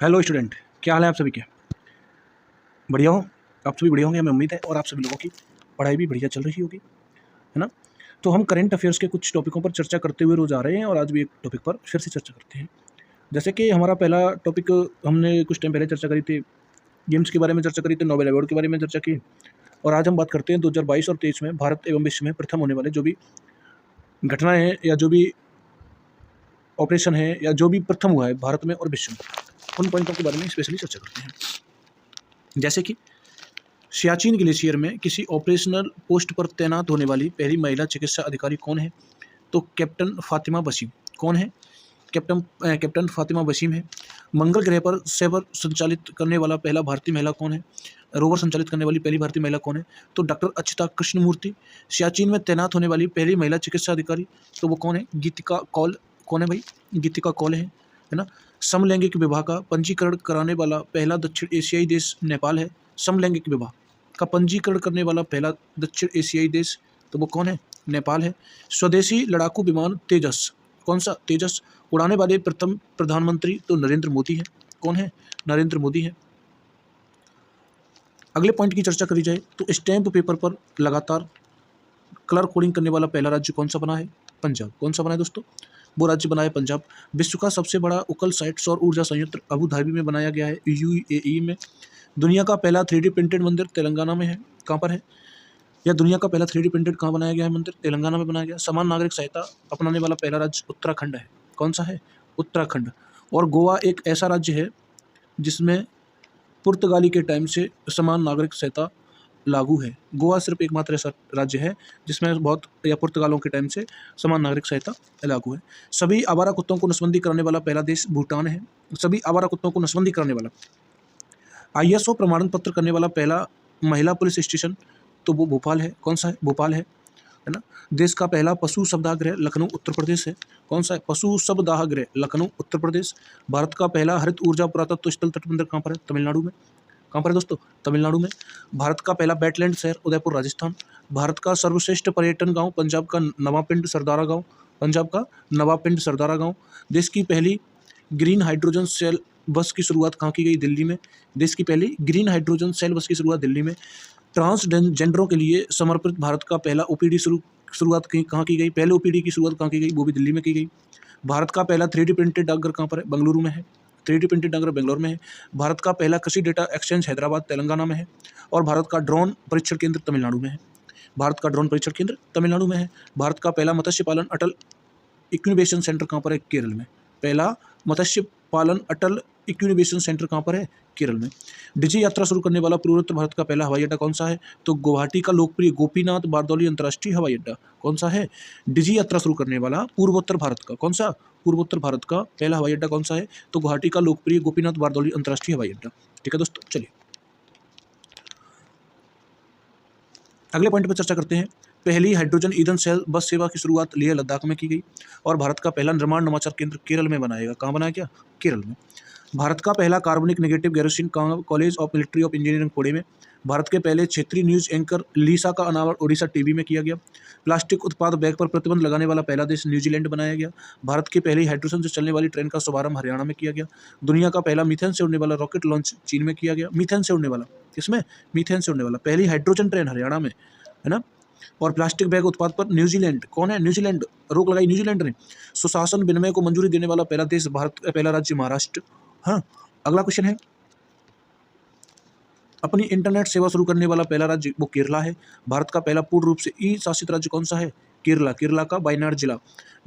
Hello student, क्या हाल है आप सभी के? बढ़िया हो? आप सभी बढ़िया होंगे, हमें उम्मीद है। और आप सभी लोगों की पढ़ाई भी बढ़िया चल रही होगी, है ना? तो हम करंट अफेयर्स के कुछ टॉपिकों पर चर्चा करते हुए रोज आ रहे हैं और आज भी एक टॉपिक पर फिर से चर्चा करते हैं। जैसे कि हमारा पहला टॉपिक हमने कुछ टाइम पहले चर्चा करी थी, गेम्स के बारे में चर्चा करी थी, नोबेल अवार्ड के बारे में चर्चा की। और आज हम बात करते हैं 2022 और 23 में भारत एवं विश्व में प्रथम होने वाले जो भी घटनाएं हैं या जो भी ऑपरेशन है या जो भी प्रथम हुआ है भारत में और विश्व में, उन पॉइंटों के बारे में स्पेशली चर्चा करते हैं। जैसे कि सियाचिन ग्लेशियर में किसी ऑपरेशनल पोस्ट पर तैनात होने वाली पहली महिला चिकित्सा अधिकारी कौन है? तो कैप्टन फातिमा वसीम। कौन है? कैप्टन फातिमा वसीम है। मंगल ग्रह पर सेवर संचालित करने वाला पहला भारतीय महिला कौन है? रोवर संचालित करने वाली पहली भारतीय महिला कौन है? तो डॉक्टर अच्युता कृष्णमूर्ति। सियाचिन में तैनात होने वाली पहली महिला चिकित्सा अधिकारी तो वो कौन है? गीतिका कौल। कौन है भाई? गीतिका कौल है ना? समलैंगिक विवाह का पंजीकरण कराने वाला पहला दक्षिण एशियाई देश नेपाल है। समलैंगिक विवाह का पंजीकरण करने वाला पहला दक्षिण एशियाई देश तो वो कौन है? नेपाल है। स्वदेशी लड़ाकू विमान तेजस, कौन सा? तेजस उड़ाने वाले प्रथम प्रधानमंत्री तो नरेंद्र मोदी है। कौन है? नरेंद्र मोदी है। अगले पॉइंट की चर्चा करी जाए तो स्टैंप पेपर पर लगातार कलर कोडिंग करने वाला पहला राज्य कौन सा बना है? पंजाब। कौन सा बना है दोस्तों? वो राज्य बना है पंजाब। विश्व का सबसे बड़ा उकल साइट सौर ऊर्जा संयंत्र अबू धाबी में बनाया गया है, यूएई में। दुनिया का पहला 3D प्रिंटेड मंदिर तेलंगाना में है। कहाँ पर है? या दुनिया का पहला 3D प्रिंटेड कहाँ बनाया गया है मंदिर? तेलंगाना में बनाया गया। समान नागरिक संहिता अपनाने वाला पहला राज्य उत्तराखंड है। कौन सा है? उत्तराखंड। और गोवा एक ऐसा राज्य है जिसमें पुर्तगाली के टाइम से समान नागरिक संहिता लागू है। गोवा सिर्फ एकमात्र ऐसा राज्य है जिसमें बहुत या पुर्तगालों के टाइम से समान नागरिक संहिता लागू है। सभी आवारा कुत्तों को नसबंदी करने वाला पहला देश भूटान है। सभी आवारा कुत्तों को नसबंदी करने वाला, ISO प्रमाणन पत्र करने वाला पहला महिला पुलिस स्टेशन तो वो भोपाल है। कौन सा है? भोपाल है ना? देश का पहला पशु शवदाह लखनऊ उत्तर प्रदेश है। कौन सा है? पशु शवदाह लखनऊ उत्तर प्रदेश। भारत का पहला हरित ऊर्जा पुरातत्व स्थल तटबंधर कहाँ पर है? तमिलनाडु में। कहाँ पर है दोस्तों? तमिलनाडु में। भारत का पहला वेटलैंड शहर उदयपुर राजस्थान। भारत का सर्वश्रेष्ठ पर्यटन गांव पंजाब का नवापिंड सरदारा गांव। पंजाब का नवापिंड सरदारा गांव। देश की पहली ग्रीन हाइड्रोजन सेल बस की शुरुआत कहाँ की गई? दिल्ली में। देश की पहली ग्रीन हाइड्रोजन सेल बस की शुरुआत दिल्ली में। ट्रांसजेंडरों के लिए समर्पित भारत का पहला OPD शुरुआत कहाँ की गई? पहले OPD की शुरुआत कहाँ की गई? वो भी दिल्ली में की गई। भारत का पहला 3D प्रिंटेड डाकघर कहाँ पर है? बेंगलुरु में है। 3D प्रिंटेड डाकघर बेंगलोर में है। भारत का पहला कृषि डेटा एक्सचेंज हैदराबाद तेलंगाना में है। और भारत का ड्रोन परीक्षण केंद्र तमिलनाडु में है। भारत का ड्रोन परीक्षण केंद्र तमिलनाडु में है। भारत का पहला मत्स्य पालन अटल इक्यूबेशन सेंटर कहाँ पर है? केरल में। पहला मत्स्य पालन अटल इक्यूबेशन सेंटर कहाँ पर है? केरल में। डिजी यात्रा शुरू करने वाला पूर्वोत्तर भारत का पहला हवाई अड्डा कौन सा है? तो गुवाहाटी का लोकप्रिय गोपीनाथ बारदौली अंतर्राष्ट्रीय हवाई अड्डा। कौन सा है? डिजी यात्रा शुरू करने वाला पूर्वोत्तर भारत का कौन सा? पूर्वोत्तर भारत का पहला हवाई अड्डा कौन सा है? तो गुवाहाटी का लोकप्रिय गोपीनाथ बारदौली अंतर्राष्ट्रीय हवाई अड्डा। ठीक है दोस्तों, चलिए अगले पॉइंट पर चर्चा करते हैं। पहली हाइड्रोजन ईंधन सेल बस सेवा की शुरुआत लेह लद्दाख में की गई। और भारत का पहला निर्माण नवाचार केंद्र केरल में बनाएगा। कहाँ बनाया गया? केरल में। भारत का पहला कार्बनिक नेगेटिव गैरोसिन college of military of engineering Pune में। भारत के पहले क्षेत्रीय न्यूज एंकर लीसा का अनावरण ओडिशा टीवी में किया गया। प्लास्टिक उत्पाद बैग पर प्रतिबंध लगाने वाला पहला देश न्यूजीलैंड बनाया गया। भारत की पहली हाइड्रोजन से चलने वाली ट्रेन का शुभारंभ हरियाणा में किया गया। दुनिया का पहला मीथेन से उड़ने वाला रॉकेट लॉन्च चीन में किया गया। मीथेन से उड़ने वाला, किसमें? मीथेन से उड़ने वाला पहली हाइड्रोजन ट्रेन हरियाणा में, है ना? और प्लास्टिक बैग उत्पाद पर न्यूजीलैंड, कौन है? न्यूजीलैंड, रोक लगाई न्यूजीलैंड ने। सुशासन विनिमय को मंजूरी देने वाला पहला देश भारत, पहला राज्य महाराष्ट्र। हाँ, अगला क्वेश्चन है, अपनी इंटरनेट सेवा शुरू करने वाला पहला राज्य वो केरला है। भारत का पहला पूर्ण रूप से ई शासित राज्य कौन सा है? केरला। केरला का वायनाड जिला।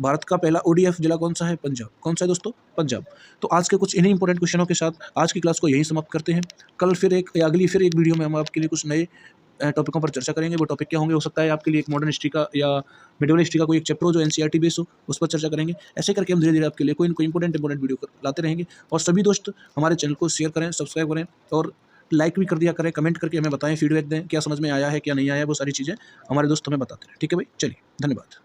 भारत का पहला ODF जिला कौन सा है? पंजाब। कौन सा है दोस्तों? पंजाब। तो आज के कुछ इन्हीं इंपॉर्टेंट क्वेश्चनों के साथ आज की क्लास को यहीं समाप्त करते हैं। कल फिर एक अगली वीडियो में हम आपके लिए कुछ नए टॉपिकों पर चर्चा करेंगे। वो टॉपिक क्या होंगे? हो सकता है आपके लिए एक मॉडर्न हिस्ट्री का या मिडिवल हिस्ट्री का कोई एक चैप्टर हो जो NCERT बेस हो, उस पर चर्चा करेंगे। ऐसे करके हम धीरे धीरे आपके लिए कोई इंपॉर्टेंट वीडियो लाते रहेंगे। और सभी दोस्त हमारे चैनल को शेयर करें, सब्सक्राइब करें और लाइक भी कर दिया करें। कमेंट करके हमें बताएं, फीडबैक दें, क्या समझ में आया है क्या नहीं आया, वो सारी चीज़ें हमारे दोस्त हमें बताते हैं। ठीक है भाई, चलिए, धन्यवाद।